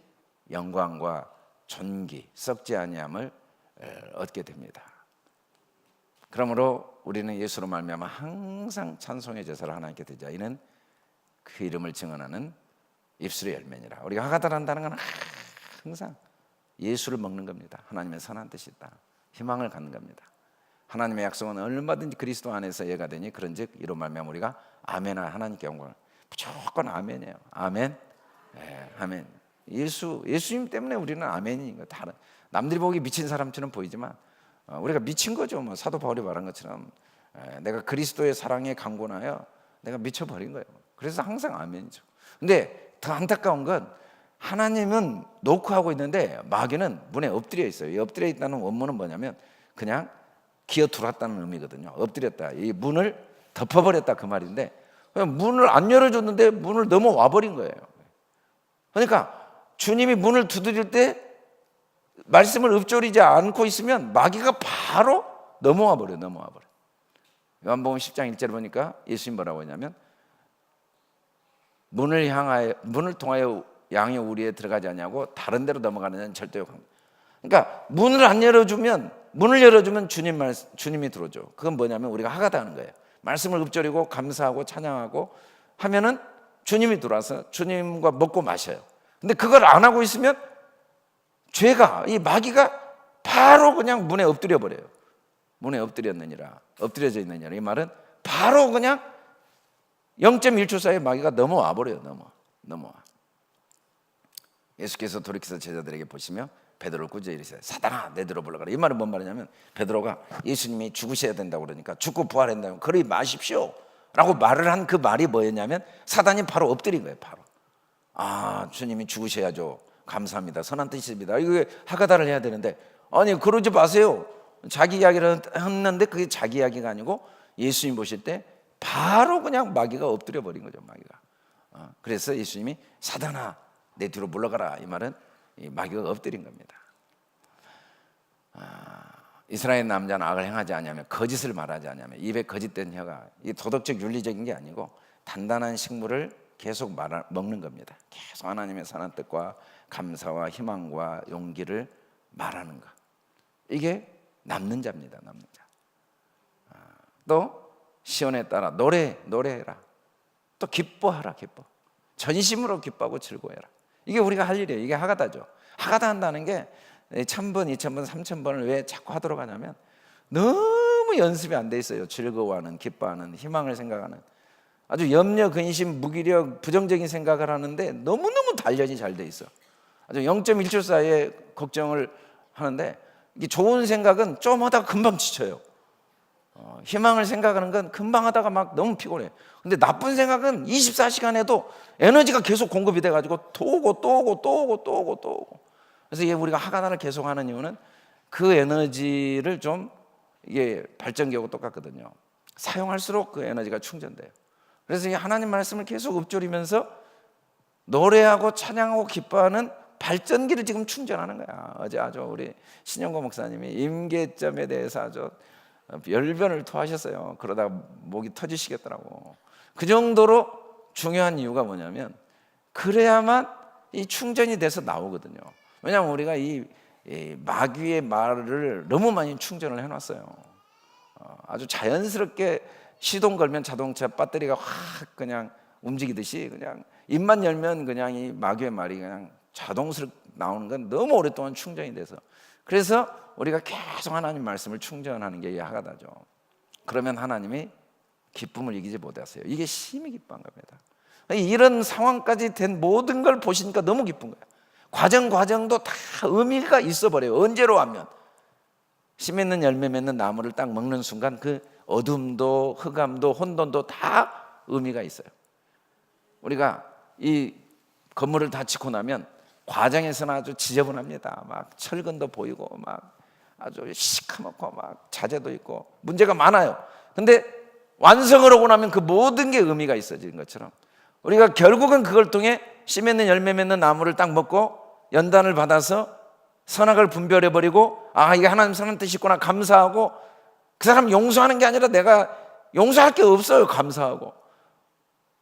영광과 존귀, 썩지 아니함을 얻게 됩니다. 그러므로 우리는 예수로 말미암아 항상 찬송의 제사를 하나님께 드리자. 이는 그 이름을 증언하는 입술의 열매니라. 우리가 하가다한다는 건 항상 예수를 먹는 겁니다. 하나님의 선한 뜻이 있다. 희망을 갖는 겁니다. 하나님의 약속은 얼마든지 그리스도 안에서 예가 되니 그런즉 이로 말미암아 우리가 아멘하 하나님께 영광을. 무조건 아멘이에요. 아멘. 아멘. 예수님 때문에 우리는 아멘인 거. 다른 남들이 보기 미친 사람처럼 보이지만 우리가 미친 거죠. 뭐 사도 바울이 말한 것처럼 내가 그리스도의 사랑에 강권하여 내가 미쳐버린 거예요. 그래서 항상 아멘이죠. 근데 더 안타까운 건 하나님은 놓고 하고 있는데 마귀는 문에 엎드려 있어요. 이 엎드려 있다는 원문은 뭐냐면 그냥 기어 들어왔다는 의미거든요. 엎드렸다. 이 문을 덮어버렸다 그 말인데 그냥 문을 안 열어줬는데 문을 넘어와 버린 거예요. 그러니까 주님이 문을 두드릴 때 말씀을 읊조리지 않고 있으면 마귀가 바로 넘어와 버려. 요한복음 10장 1절을 보니까 예수님 뭐라고 하냐면 문을 통하여 양이 우리에 들어가지 않냐고 다른 데로 넘어가는 자는 절대 욕합니다. 그러니까 문을 열어주면 주님이 들어오죠. 그건 뭐냐면 우리가 하가다 하는 거예요. 말씀을 읊조리고 감사하고 찬양하고 하면은 주님이 들어와서 주님과 먹고 마셔요. 근데 그걸 안 하고 있으면 죄가, 이 마귀가 바로 그냥 문에 엎드려 버려요. 문에 엎드려져 있느니라. 이 말은 바로 그냥 0.1초 사이에 마귀가 넘어와 버려요. 넘어와. 예수께서 돌이켜서 제자들에게 보시며 베드로를 꾸짖어 이르시되 사단아 내들어 불러가라. 이 말은 뭔 말이냐면 베드로가 예수님이 죽으셔야 된다고 그러니까 죽고 부활한다면 그러지 마십시오 라고 말을 한 그 말이 뭐였냐면 사단이 바로 엎드린 거예요. 바로 주님이 죽으셔야죠. 감사합니다. 선한 뜻입니다. 이거 하가다를 해야 되는데 아니 그러지 마세요. 자기 이야기를 했는데 그게 자기 이야기가 아니고 예수님 보실 때 바로 그냥 마귀가 엎드려 버린 거죠. 마귀가. 그래서 예수님이 사단아 내 뒤로 물러가라. 이 말은 이 마귀가 엎드린 겁니다. 이스라엘 남자는 악을 행하지 않으면 거짓을 말하지 않으면 입에 거짓된 혀가 이 도덕적 윤리적인 게 아니고 단단한 식물을 계속 먹는 겁니다. 계속 하나님의 선한 뜻과 감사와 희망과 용기를 말하는 것. 이게 남는 자입니다. 남는 자. 또 시온에 따라 노래해라. 또 기뻐하라. 전심으로 기뻐하고 즐거워해라. 이게 우리가 할 일이에요. 이게 하가다죠. 하가다 한다는 게 1000번, 2000번, 3000번을 왜 자꾸 하도록 하냐면 너무 연습이 안 돼 있어요. 즐거워하는, 기뻐하는, 희망을 생각하는 아주 염려, 근심, 무기력, 부정적인 생각을 하는데 너무너무 단련이 잘 돼 있어. 아주 0.1초 사이에 걱정을 하는데 이게 좋은 생각은 좀 하다가 금방 지쳐요. 희망을 생각하는 건 금방 하다가 막 너무 피곤해. 근데 나쁜 생각은 24시간 해도 에너지가 계속 공급이 돼가지고 또 오고. 그래서 이게 우리가 하가다를 계속 하는 이유는 그 에너지를 좀 이게 발전기하고 똑같거든요. 사용할수록 그 에너지가 충전돼요. 그래서 이 하나님 말씀을 계속 읊조리면서 노래하고 찬양하고 기뻐하는 발전기를 지금 충전하는 거야. 어제 아주 우리 신영고 목사님이 임계점에 대해서 아주 열변을 토하셨어요. 그러다가 목이 터지시겠더라고. 그 정도로 중요한 이유가 뭐냐면 그래야만 이 충전이 돼서 나오거든요. 왜냐하면 우리가 이 마귀의 말을 너무 많이 충전을 해놨어요. 아주 자연스럽게 시동 걸면 자동차 배터리가 확 그냥 움직이듯이 그냥 입만 열면 그냥 이 마귀의 말이 그냥 자동스럽게 나오는 건 너무 오랫동안 충전이 돼서 그래서 우리가 계속 하나님 말씀을 충전하는 게 하가다죠. 그러면 하나님이 기쁨을 이기지 못하세요. 이게 심히 기뻐한 겁니다. 이런 상황까지 된 모든 걸 보시니까 너무 기쁜 거예요. 과정도 다 의미가 있어 버려요. 언제로 하면 씨 맺는 열매 맺는 나무를 딱 먹는 순간 그 어둠도 흑암도 혼돈도 다 의미가 있어요. 우리가 이 건물을 다 짓고 나면 과정에서는 아주 지저분합니다. 막 철근도 보이고 막 아주 시커멓고 막 자재도 있고 문제가 많아요. 근데 완성을 하고 나면 그 모든 게 의미가 있어지는 것처럼 우리가 결국은 그걸 통해 씨 맺는 열매 맺는 나무를 딱 먹고 연단을 받아서 선악을 분별해버리고 이게 하나님 선한 뜻이구나 감사하고 그 사람 용서하는 게 아니라 내가 용서할 게 없어요. 감사하고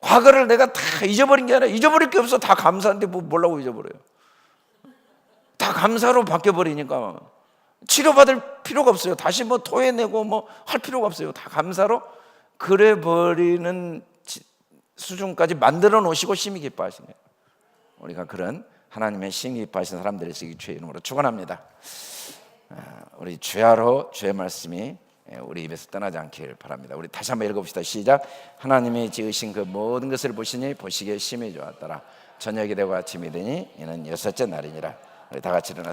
과거를 내가 다 잊어버린 게 아니라 잊어버릴 게 없어. 다 감사한데 뭐라고 잊어버려요. 다 감사로 바뀌어버리니까 치료받을 필요가 없어요. 다시 토해내고 할 필요가 없어요. 다 감사로 그래버리는 수준까지 만들어 놓으시고 심히 기뻐하시는 거예요. 우리가 그런 하나님의 심히 기뻐하시는 사람들이 되기 주의 이름으로 축원합니다. 우리 주야로 주의 말씀이 우리 입에서 떠나지 않길 바랍니다. 우리 다시 한번 읽어봅시다. 시작. 하나님이 지으신 그 모든 것을 보시니 보시기에 심히 좋았더라. 저녁이 되고 아침이 되니 이는 여섯째 날이니라. 우리 다 같이 일어나